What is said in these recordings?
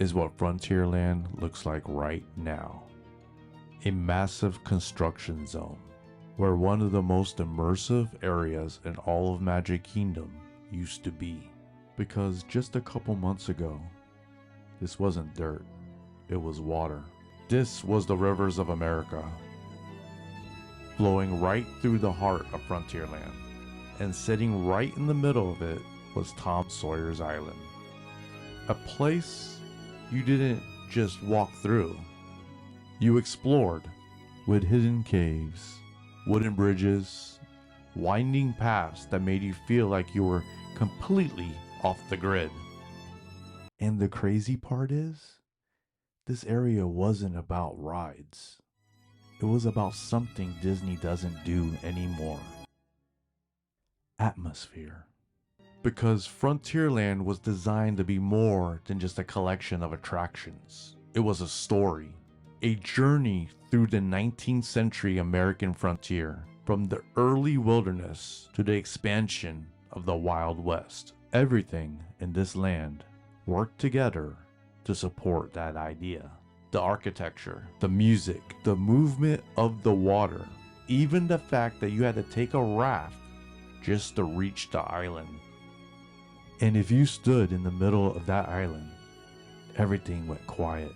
is what Frontierland looks like right now. A massive construction zone, where one of the most immersive areas in all of Magic Kingdom used to be. Because just a couple months ago, this wasn't dirt, it was water. This was the rivers of America, flowing right through the heart of Frontierland, and sitting right in the middle of it was Tom Sawyer's Island. A place you didn't just walk through, you explored, with hidden caves, wooden bridges, winding paths that made you feel like you were completely off the grid. And the crazy part is, this area wasn't about rides. It was about something Disney doesn't do anymore. Atmosphere. Because Frontierland was designed to be more than just a collection of attractions. It was a story, a journey through the 19th century American frontier, from the early wilderness to the expansion of the Wild West. Everything in this land worked together to support that idea. The architecture, the music, the movement of the water, even the fact that you had to take a raft just to reach the island. And if you stood in the middle of that island, everything went quiet.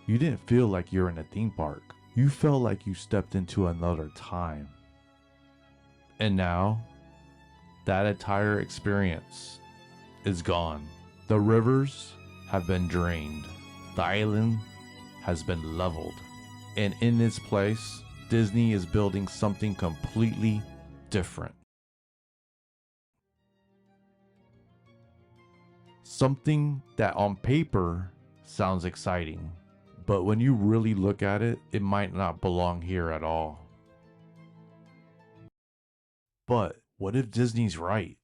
You didn't feel like you're in a theme park. You felt like you stepped into another time. And now, that entire experience is gone. The rivers have been drained. The island has been leveled. And in its place, Disney is building something completely different. Something that on paper sounds exciting, but when you really look at it, it might not belong here at all. But what if Disney's right?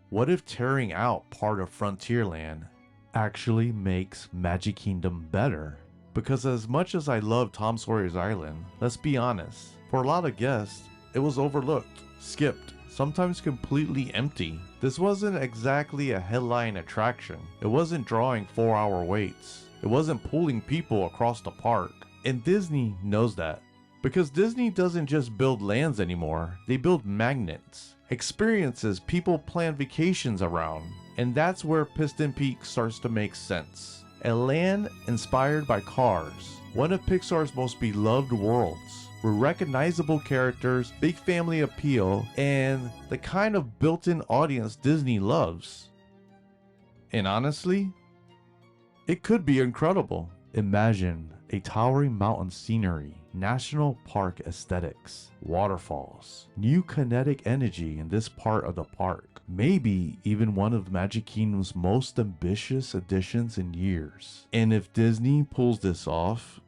What if tearing out part of Frontierland actually makes Magic Kingdom better? Because as much as I love Tom Sawyer's Island, let's be honest, for a lot of guests, it was overlooked, skipped, sometimes completely empty. This wasn't exactly a headline attraction. It wasn't drawing 4-hour waits. It wasn't pulling people across the park. And Disney knows that. Because Disney doesn't just build lands anymore, they build magnets, experiences people plan vacations around. And that's where Piston Peak starts to make sense. A land inspired by Cars, one of Pixar's most beloved worlds, with recognizable characters, big family appeal, and the kind of built-in audience Disney loves. And honestly, it could be incredible. Imagine a towering mountain scenery, national park aesthetics, waterfalls, new kinetic energy in this part of the park. Maybe even one of Magic Kingdom's most ambitious additions in years. And if Disney pulls this off,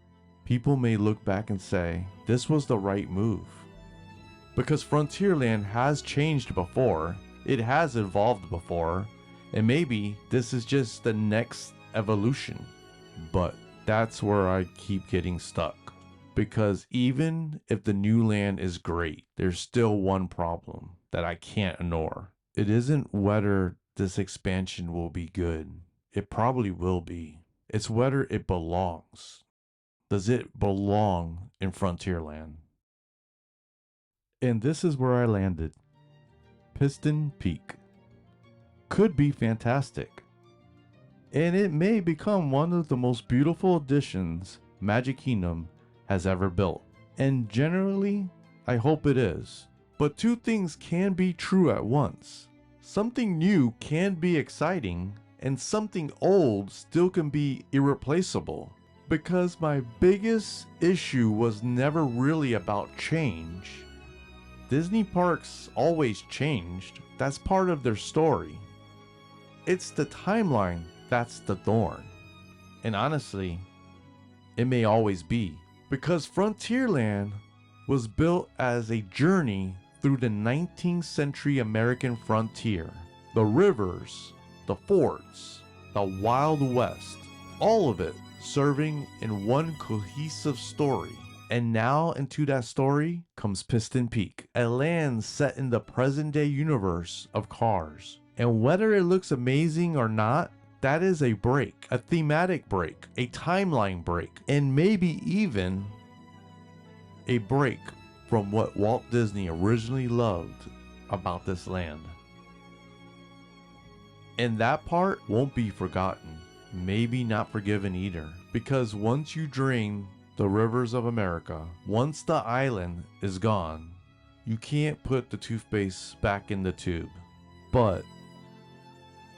people may look back and say, this was the right move. Because Frontierland has changed before, it has evolved before, and maybe this is just the next evolution. But that's where I keep getting stuck. Because even if the new land is great, there's still one problem that I can't ignore. It isn't whether this expansion will be good. It probably will be. It's whether it belongs. Does it belong in Frontierland? And this is where I landed. Piston Peak. Could be fantastic. And it may become one of the most beautiful additions Magic Kingdom has ever built. And generally, I hope it is. But two things can be true at once. Something new can be exciting, and something old still can be irreplaceable. Because my biggest issue was never really about change. Disney parks always changed. That's part of their story. It's the timeline that's the thorn. And honestly, it may always be. Because Frontierland was built as a journey through the 19th century American frontier. The rivers, the forts, the Wild West, all of it serving in one cohesive story. And now into that story comes Piston Peak, a land set in the present day universe of Cars. And whether it looks amazing or not, that is a break, a thematic break, a timeline break, and maybe even a break from what Walt Disney originally loved about this land. And that part won't be forgotten, maybe not forgiven either, because once you drain the rivers of America, once the island is gone, you can't put the toothpaste back in the tube. But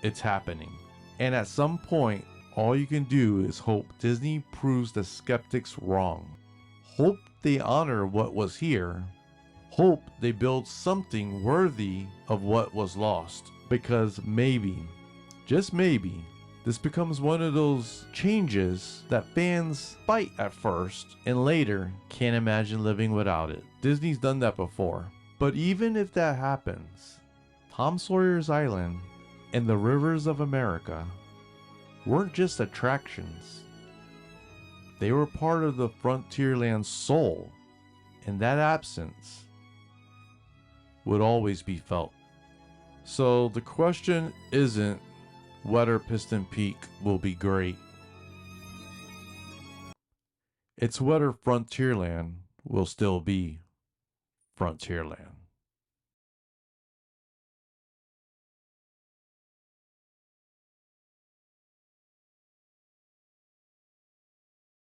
it's happening. And at some point, all you can do is hope Disney proves the skeptics wrong. Hope they honor what was here. Hope they build something worthy of what was lost. Because maybe, just maybe, this becomes one of those changes that fans fight at first and later can't imagine living without it. Disney's done that before. But even if that happens, Tom Sawyer's Island and the rivers of America weren't just attractions. They were part of the Frontierland's soul, and that absence would always be felt. So the question isn't whether Piston Peak will be great. It's whether Frontierland will still be Frontierland.